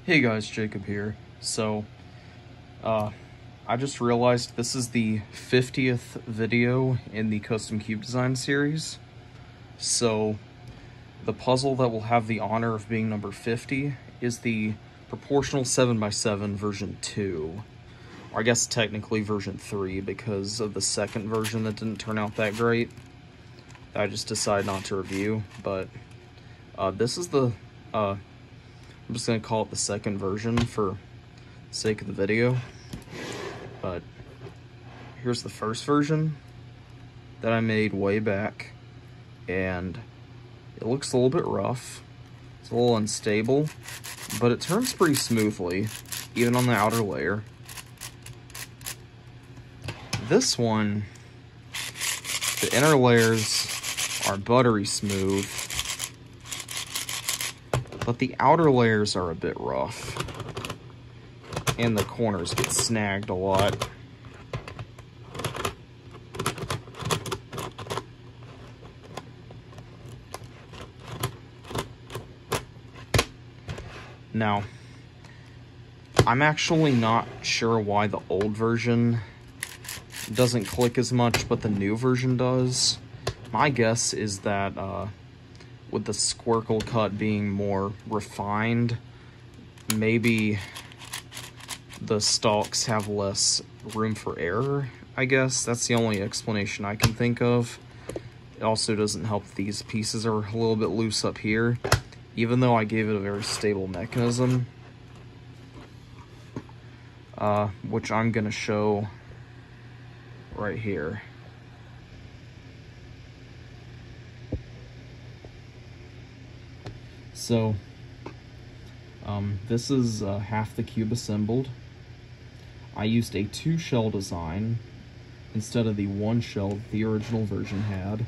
Hey guys, Jacob here. I just realized this is the 50th video in the Custom Cube Design series. So, the puzzle that will have the honor of being number 50 is the Proportional 7x7 version 2. Or I guess technically version 3 because of the second version that didn't turn out that great. I just decided not to review, but this is the I'm just going to call it the second version for the sake of the video. But here's the first version that I made way back. And it looks a little bit rough. It's a little unstable. But it turns pretty smoothly, even on the outer layer. This one, the inner layers are buttery smooth. But the outer layers are a bit rough. And the corners get snagged a lot. Now, I'm actually not sure why the old version doesn't click as much, but the new version does. My guess is that, with the Squircle cut being more refined, maybe the stalks have less room for error, I guess. That's the only explanation I can think of. It also doesn't help these pieces are a little bit loose up here, even though I gave it a very stable mechanism, which I'm going to show right here. So, this is half the cube assembled. I used a 2-shell design instead of the 1 shell the original version had.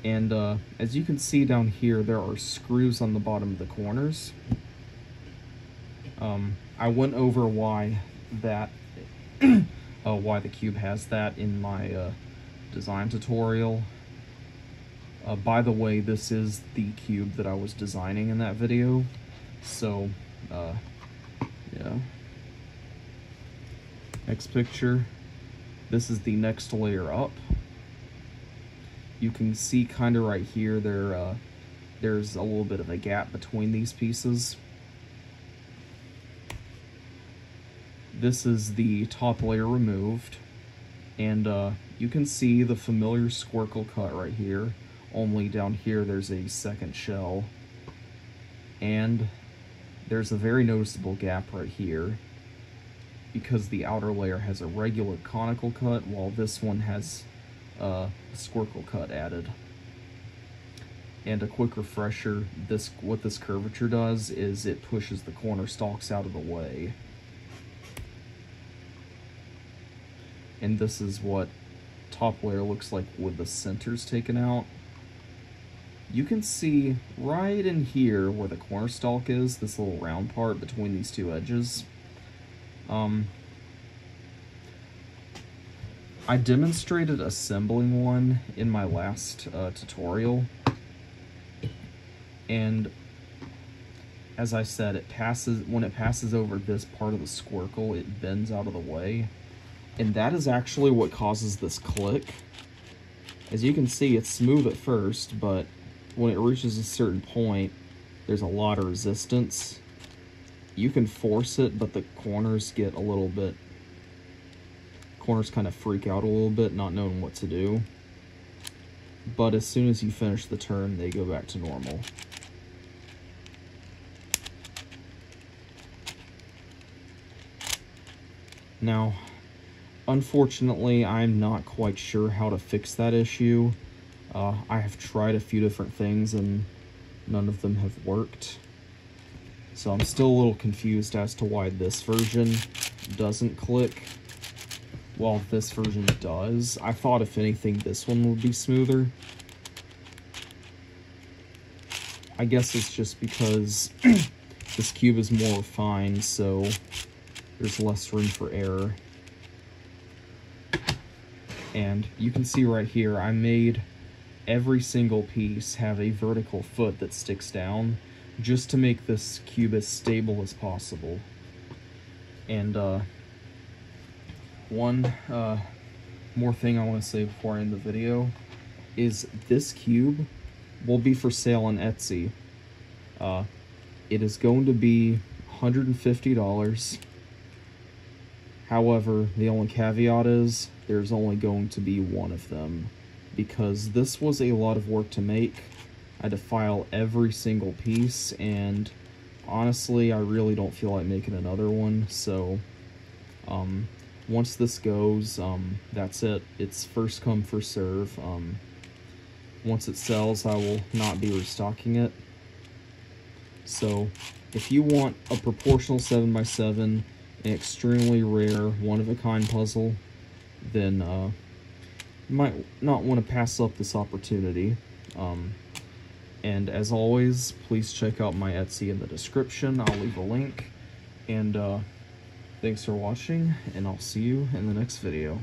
And as you can see down here, there are screws on the bottom of the corners. I went over why that, why the cube has that in my design tutorial. By the way, this is the cube that I was designing in that video, so, yeah. Next picture, this is the next layer up. You can see kind of right here, there's a little bit of a gap between these pieces. This is the top layer removed, and you can see the familiar Squircle cut right here. Only down here there's a second shell, and there's a very noticeable gap right here because the outer layer has a regular conical cut while this one has a Squircle cut added. And a quick refresher, what this curvature does is it pushes the corner stalks out of the way. And this is what top layer looks like with the centers taken out. You can see right in here where the corner stalk is, this little round part between these two edges. I demonstrated assembling one in my last tutorial, and as I said, when it passes over this part of the Squircle, it bends out of the way, and that is actually what causes this click. As you can see, it's smooth at first, but when it reaches a certain point, there's a lot of resistance. You can force it, but the corners get a little bit... Corners kind of freak out a little bit, not knowing what to do. But as soon as you finish the turn, they go back to normal. Now, unfortunately, I'm not quite sure how to fix that issue. I have tried a few different things and none of them have worked. So I'm still a little confused as to why this version doesn't click while this version does. I thought if anything this one would be smoother. I guess it's just because this cube is more refined, so there's less room for error. And you can see right here, I made every single piece have a vertical foot that sticks down, just to make this cube as stable as possible. And one more thing I want to say before I end the video is this cube will be for sale on Etsy. It is going to be $150. However, the only caveat is there's only going to be one of them, because this was a lot of work to make. I had to file every single piece, and honestly, I really don't feel like making another one. So once this goes, that's it. It's first come, first serve. Once it sells, I will not be restocking it. So if you want a proportional 7x7, an extremely rare, one-of-a-kind puzzle, then you might not want to pass up this opportunity. And as always, please check out my Etsy in the description. I'll leave a link. And thanks for watching, and I'll see you in the next video.